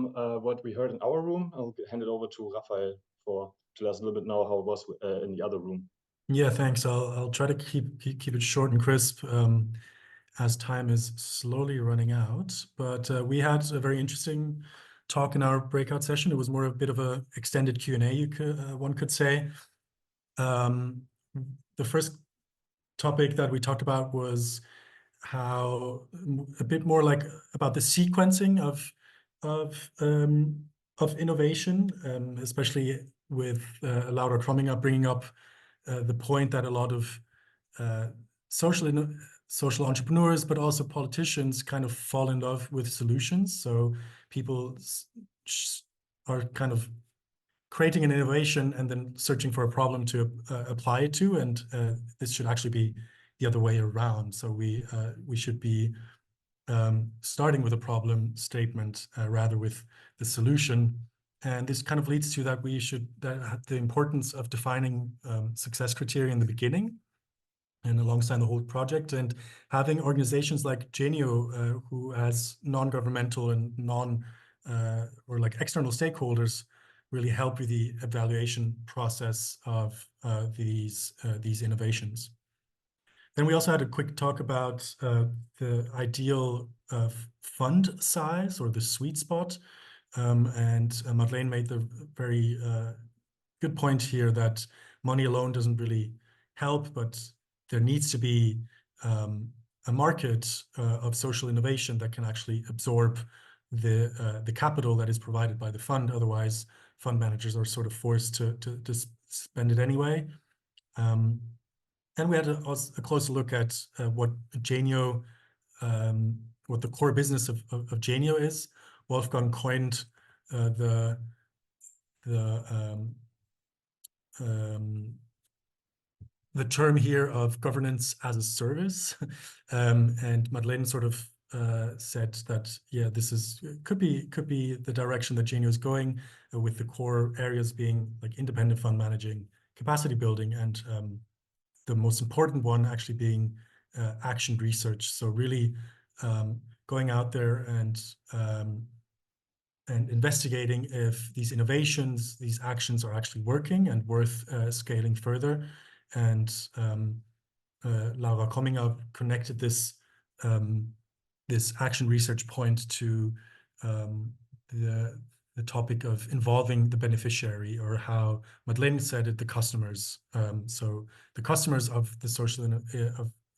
what we heard in our room. I'll hand it over to Raphael to let us a little bit know how it was in the other room. Yeah, thanks. I'll try to keep it short and crisp, as time is slowly running out. But we had a very interesting talk in our breakout session. It was more a bit of a extended Q&A, one could say. The first topic that we talked about was how a bit more like about the sequencing of innovation, especially with Laura Kromminger bringing up the point that a lot of social entrepreneurs, but also politicians, kind of fall in love with solutions. So people are kind of creating an innovation and then searching for a problem to apply it to, and this should actually be the other way around. So we should be starting with a problem statement rather with the solution. And this kind of leads to that we should the importance of defining success criteria in the beginning and alongside the whole project, and having organizations like Genio, who has non-governmental and or like external stakeholders, really help with the evaluation process of these innovations. Then we also had a quick talk about the ideal fund size or the sweet spot. And Madeleine made the very good point here that money alone doesn't really help, but there needs to be a market of social innovation that can actually absorb the capital that is provided by the fund. Otherwise, fund managers are sort of forced to spend it anyway. And we had a closer look at what Genio, what the core business of Genio is. Wolfgang coined the term here of governance as a service, and Madeleine sort of said that, yeah, this could be the direction that Genio is going, with the core areas being like independent fund managing, capacity building, and the most important one actually being action research. So really going out there and investigating if these innovations, these actions are actually working and worth scaling further. And Laura Kromminger connected this action research point to the topic of involving the beneficiary, or how Madeleine said it, the customers. So the customers of the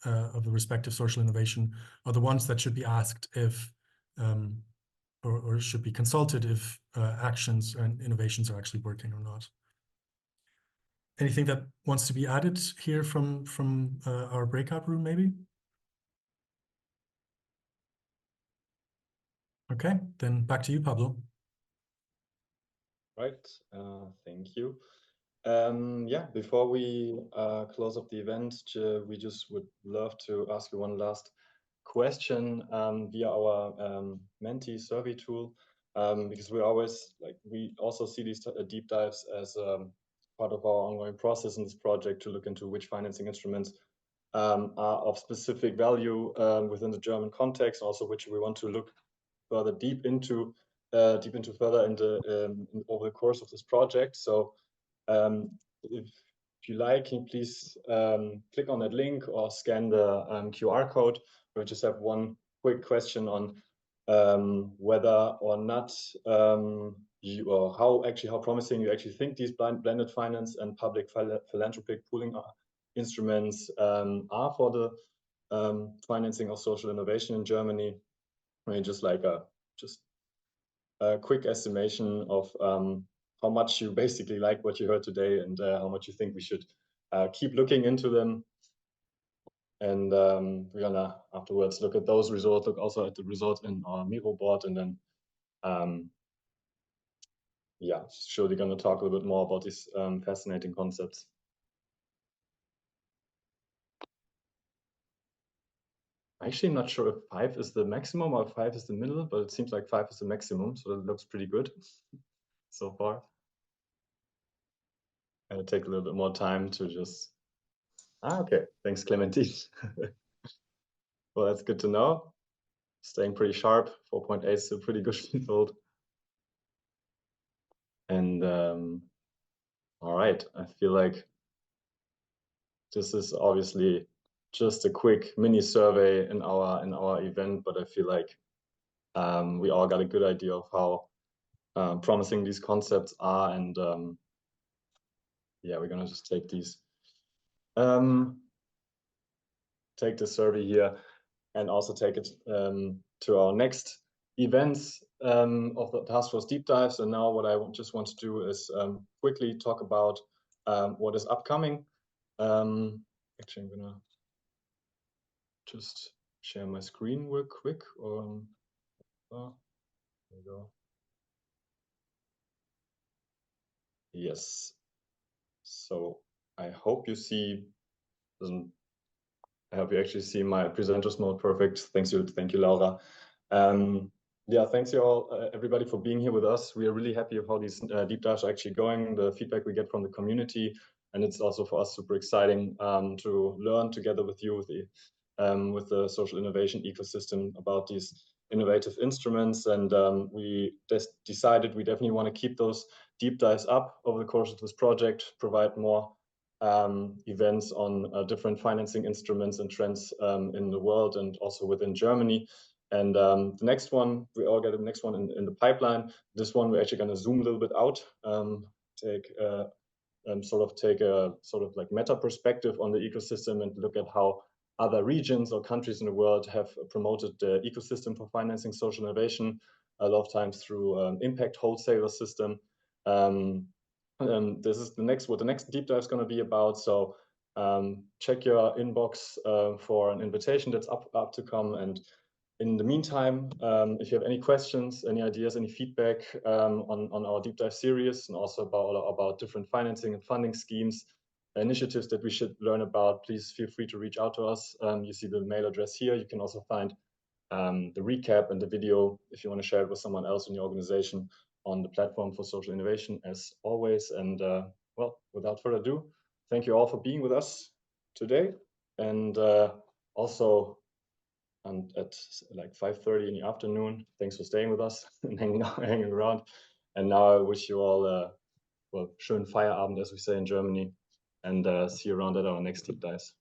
of the respective social innovation are the ones that should be asked if or should be consulted if actions and innovations are actually working or not. Anything that wants to be added here from our breakout room, maybe? Okay, then back to you, Pablo. Right, thank you. Yeah, before we close up the event, we just would love to ask you one last question via our Menti survey tool, because we also see these deep dives as part of our ongoing process in this project to look into which financing instruments are of specific value within the German context, also which we want to look further deep into further over the course of this project. So if you like, can you please click on that link or scan the QR code. We just have one quick question on whether or not how promising you actually think these blended finance and public philanthropic pooling instruments are for the financing of social innovation in Germany. I mean, just like a quick estimation of how much you basically like what you heard today, and how much you think we should keep looking into them. And we're gonna afterwards look at those results, look also at the results in our Miro board, and then yeah, surely gonna talk a little bit more about these fascinating concepts. Actually, not sure if 5 is the maximum or 5 is the middle, but it seems like 5 is the maximum, so it looks pretty good so far. I'll take a little bit more time to just... okay, thanks, Clementine. Well, that's good to know. Staying pretty sharp. 4.8 is still pretty good result. And all right, I feel like this is obviously just a quick mini survey in our event, but I feel like we all got a good idea of how promising these concepts are, and yeah, we're gonna just take these, take the survey here, and also take it to our next events of the Taskforce Deep Dives. And now what I just want to do is quickly talk about what is upcoming. Actually, I'm gonna just share my screen real quick. There we go. Yes. So I hope you see. I hope you actually see my presenters mode perfect. Thank you, Laura. Yeah, thanks you all, everybody, for being here with us. We are really happy of how these deep dives are actually going, the feedback we get from the community, and it's also for us super exciting to learn together with you with the social innovation ecosystem about these innovative instruments. And we just decided we definitely want to keep those deep dives up over the course of this project, provide more events on different financing instruments and trends in the world and also within Germany. And the next one, we all got the next one in the pipeline. This one, we're actually going to zoom a little bit out, take a sort of like meta perspective on the ecosystem and look at how other regions or countries in the world have promoted the ecosystem for financing social innovation, a lot of times through impact wholesaler system. This is what the next deep dive is going to be about. So check your inbox for an invitation that's up to come. And in the meantime, if you have any questions, any ideas, any feedback on our deep dive series, and also about different financing and funding schemes, initiatives that we should learn about, please feel free to reach out to us. You see the mail address here. You can also find the recap and the video if you want to share it with someone else in your organization on the platform for social innovation, as always. And well, without further ado, thank you all for being with us today. And also at like 5:30 in the afternoon, thanks for staying with us and hanging around. And now I wish you all well, schönen Feierabend, as we say in Germany, and see you around at our next deep dives.